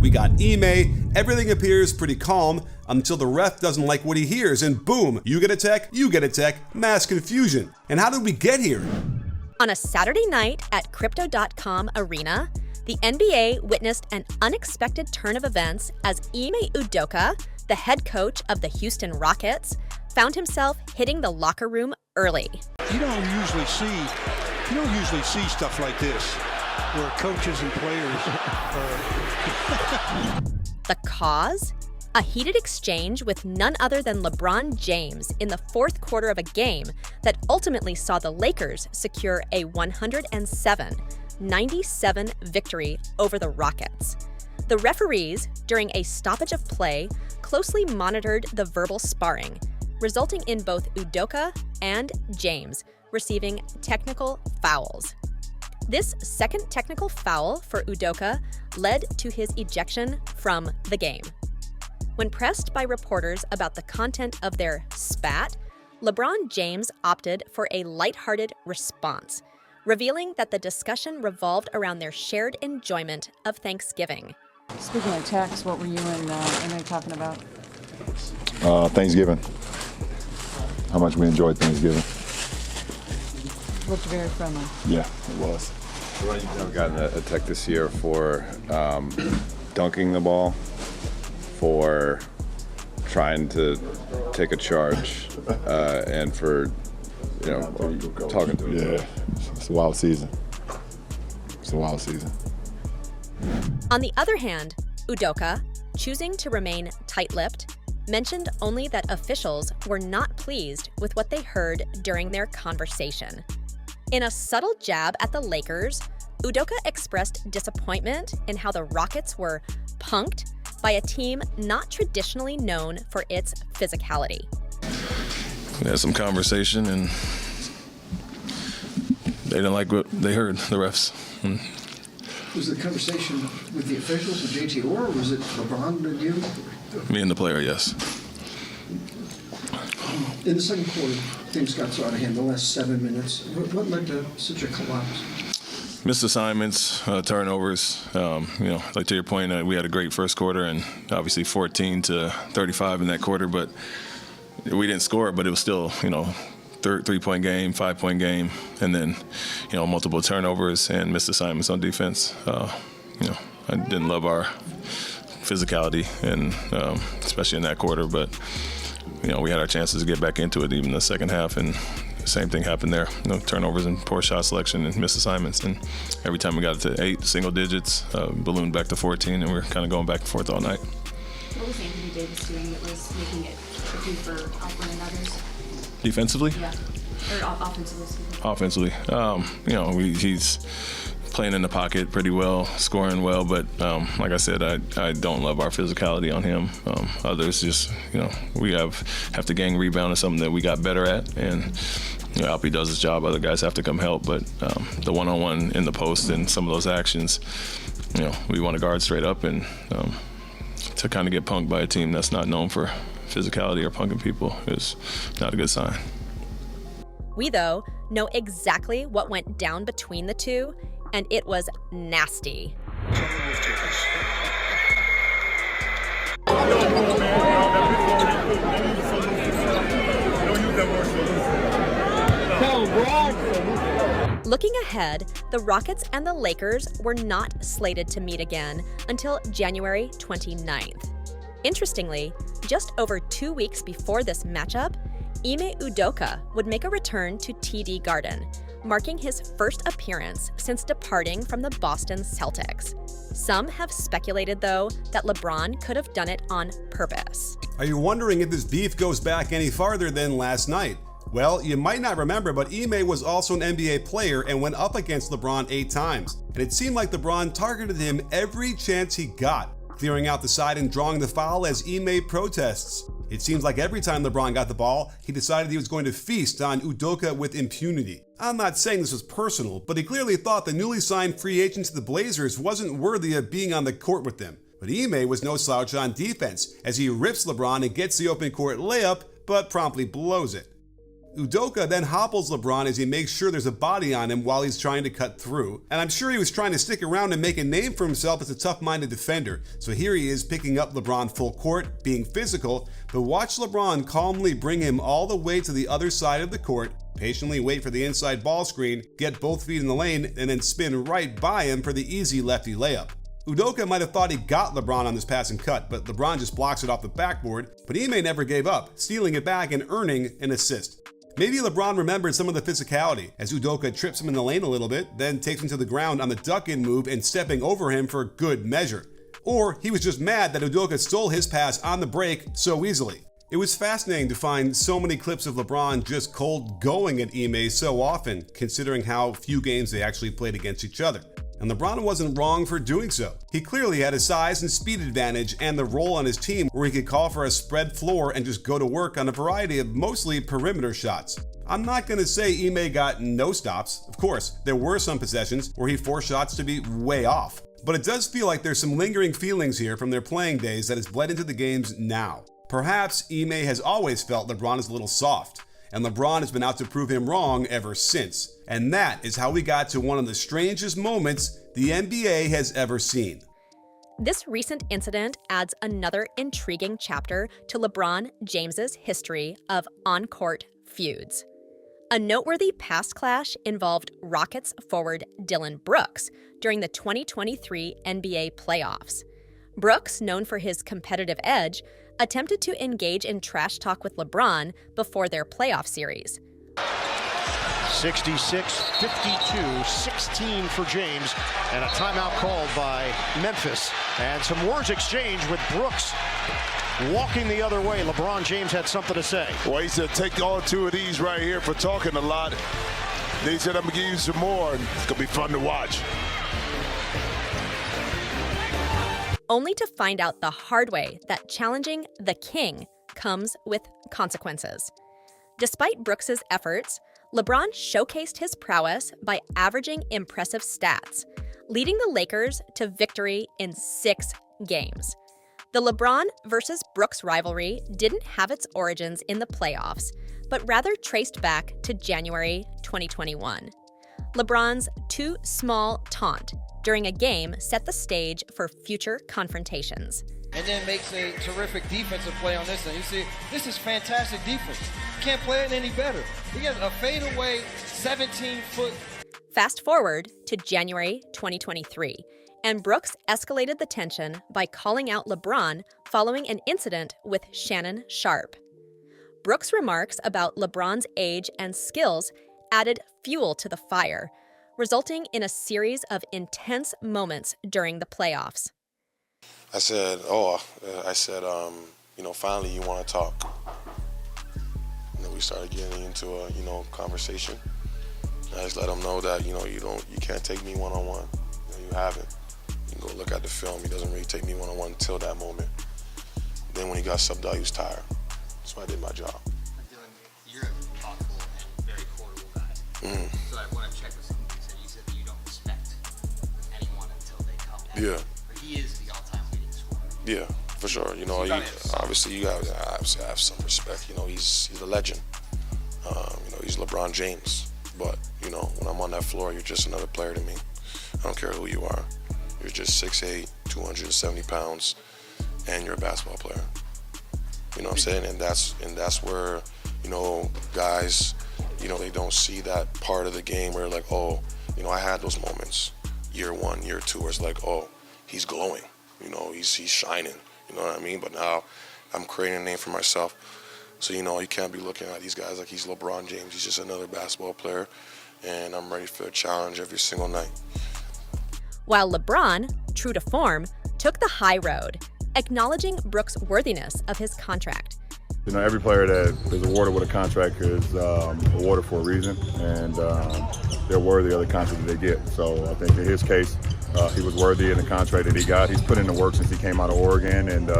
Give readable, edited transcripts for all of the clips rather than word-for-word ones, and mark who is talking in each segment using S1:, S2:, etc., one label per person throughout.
S1: We got Ime. Everything appears pretty calm until the ref doesn't like what he hears, and boom, you get a tech, mass confusion. And how did we get here?
S2: On a Saturday night at Crypto.com Arena, the NBA witnessed an unexpected turn of events as Ime Udoka, the head coach of the Houston Rockets, found himself hitting the locker room early.
S3: You don't usually see stuff like this, where coaches and players are...
S2: The cause? A heated exchange with none other than LeBron James in the fourth quarter of a game that ultimately saw the Lakers secure a 107-97 victory over the Rockets. The referees, during a stoppage of play, closely monitored the verbal sparring, resulting in both Udoka and James receiving technical fouls. This second technical foul for Udoka led to his ejection from the game. When pressed by reporters about the content of their spat, LeBron James opted for a lighthearted response, revealing that the discussion revolved around their shared enjoyment of Thanksgiving.
S4: Speaking of tax, what were you and Ime talking about?
S5: Thanksgiving. How much we enjoyed Thanksgiving.
S4: Looked very friendly.
S5: Yeah, it was.
S6: I've gotten a tech this year for dunking the ball, for trying to take a charge, and for talking to him.
S5: Yeah, it's a wild season. It's a wild season.
S2: On the other hand, Udoka, choosing to remain tight-lipped, mentioned only that officials were not pleased with what they heard during their conversation. In a subtle jab at the Lakers, Udoka expressed disappointment in how the Rockets were punked by a team not traditionally known for its physicality.
S7: We had some conversation and they didn't like what they heard, the refs.
S8: Was the conversation with the officials, with JT, or was it LeBron and you?
S7: Me and the player, yes.
S8: In the second quarter, things got so out of hand, the last 7 minutes. What led to such a collapse?
S7: Missed assignments, turnovers. Like to your point, we had a great first quarter and obviously 14-35 in that quarter, but we didn't score, but it was still, three-point game, 5-point game, and then, multiple turnovers and missed assignments on defense. I didn't love our physicality, and especially in that quarter, but, we had our chances to get back into it even in the second half, and the same thing happened there. Turnovers and poor shot selection and missed assignments, and every time we got to 8 single digits, ballooned back to 14, and we were kind of going back and forth all night.
S9: What was Anthony Davis doing that was making it tricky for Alfred and others?
S7: Defensively?
S9: Yeah, or offensively.
S7: Offensively, he's playing in the pocket pretty well, scoring well, but like I said, I don't love our physicality on him. Others just, we have to gang rebound is something that we got better at, and Alfie does his job. Other guys have to come help, but the one-on-one in the post and some of those actions, we want to guard straight up, and to kind of get punked by a team that's not known for physicality or punking people is not a good sign.
S2: We, though, know exactly what went down between the two, and it was nasty. Looking ahead, the Rockets and the Lakers were not slated to meet again until January 29th. Interestingly, just over 2 weeks before this matchup, Ime Udoka would make a return to TD Garden, marking his first appearance since departing from the Boston Celtics. Some have speculated, though, that LeBron could have done it on purpose.
S1: Are you wondering if this beef goes back any farther than last night? Well, you might not remember, but Ime was also an NBA player and went up against LeBron 8 times. And it seemed like LeBron targeted him every chance he got, clearing out the side and drawing the foul as Ime protests. It seems like every time LeBron got the ball, he decided he was going to feast on Udoka with impunity. I'm not saying this was personal, but he clearly thought the newly signed free agent to the Blazers wasn't worthy of being on the court with them. But Ime was no slouch on defense, as he rips LeBron and gets the open court layup, but promptly blows it. Udoka then hopples LeBron as he makes sure there's a body on him while he's trying to cut through. And I'm sure he was trying to stick around and make a name for himself as a tough-minded defender. So here he is picking up LeBron full court, being physical, but watch LeBron calmly bring him all the way to the other side of the court, patiently wait for the inside ball screen, get both feet in the lane, and then spin right by him for the easy lefty layup. Udoka might have thought he got LeBron on this pass and cut, but LeBron just blocks it off the backboard. But Ime never gave up, stealing it back and earning an assist. Maybe LeBron remembered some of the physicality, as Udoka trips him in the lane a little bit, then takes him to the ground on the duck-in move and stepping over him for good measure. Or he was just mad that Udoka stole his pass on the break so easily. It was fascinating to find so many clips of LeBron just cold going at Ime so often, considering how few games they actually played against each other. And LeBron wasn't wrong for doing so. He clearly had a size and speed advantage and the role on his team where he could call for a spread floor and just go to work on a variety of mostly perimeter shots. I'm not going to say Ime got no stops. Of course, there were some possessions where he forced shots to be way off. But it does feel like there's some lingering feelings here from their playing days that has bled into the games now. Perhaps Ime has always felt LeBron is a little soft, and LeBron has been out to prove him wrong ever since. And that is how we got to one of the strangest moments the NBA has ever seen.
S2: This recent incident adds another intriguing chapter to LeBron James's history of on-court feuds. A noteworthy past clash involved Rockets forward Dillon Brooks during the 2023 NBA playoffs. Brooks, known for his competitive edge, attempted to engage in trash talk with LeBron before their playoff series.
S3: 66-52, 16 for James, and a timeout called by Memphis. And some words exchanged with Brooks walking the other way. LeBron James had something to say.
S5: Well, he said, take all two of these right here for talking a lot. Then he said, I'm going to give you some more, and it's going to be fun to watch.
S2: Only to find out the hard way that challenging the king comes with consequences. Despite Brooks's efforts, LeBron showcased his prowess by averaging impressive stats, leading the Lakers to victory in 6 games. The LeBron versus Brooks rivalry didn't have its origins in the playoffs, but rather traced back to January 2021. LeBron's too small taunt during a game set the stage for future confrontations.
S10: And then makes a terrific defensive play on this. And you see, this is fantastic defense. You can't play it any better. He has a fadeaway 17-foot.
S2: Fast forward to January 2023, and Brooks escalated the tension by calling out LeBron following an incident with Shannon Sharpe. Brooks' remarks about LeBron's age and skills added fuel to the fire, resulting in a series of intense moments during the playoffs.
S11: I said, finally you want to talk. And then we started getting into a, conversation. And I just let him know that, you can't take me one-on-one. You haven't. You can go look at the film. He doesn't really take me one-on-one until that moment. Then when he got subbed out, he was tired. So I did my job.
S12: Dylan, you're a thoughtful and very quotable guy. So I want to check with something. You said that you don't respect anyone until they come back.
S11: Yeah.
S12: But he is the all-time leading scorer.
S11: Yeah, for sure. Obviously you gotta have some respect. He's a legend. He's LeBron James. But when I'm on that floor, you're just another player to me. I don't care who you are. You're just 6'8", 270 pounds, and you're a basketball player. You know what I'm saying? And that's where, guys, they don't see that part of the game where like, I had those moments, year 1, year 2, where it's like, he's glowing, he's shining, you know what I mean? But now I'm creating a name for myself. So, you can't be looking at these guys like he's LeBron James. He's just another basketball player, and I'm ready for a challenge every single night.
S2: While LeBron, true to form, took the high road, acknowledging Brooks' worthiness of his contract.
S5: Every player that is awarded with a contract is awarded for a reason, and they're worthy of the contract that they get. So I think in his case, he was worthy of the contract that he got. He's put in the work since he came out of Oregon, and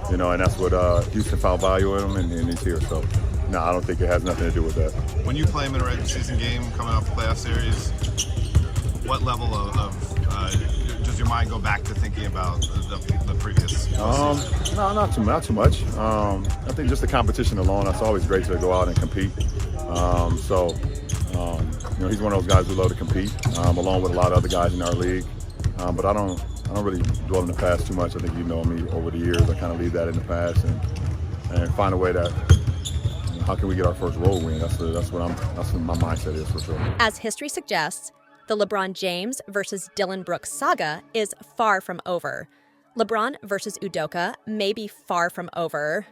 S5: and that's what Houston found value in him, and he's here. So no, I don't think it has nothing to do with that.
S13: When you play him in a regular season game coming off the playoff series, what level of does your mind go back to thinking about the previous?
S5: No, not too much. I think just the competition alone, that's always great to go out and compete. He's one of those guys who love to compete, along with a lot of other guys in our league. But I don't really dwell in the past too much. I think you know me over the years. I kind of leave that in the past and find a way that how can we get our first road win? That's what my mindset is for sure.
S2: As history suggests, the LeBron James versus Dillon Brooks saga is far from over. LeBron versus Udoka may be far from over,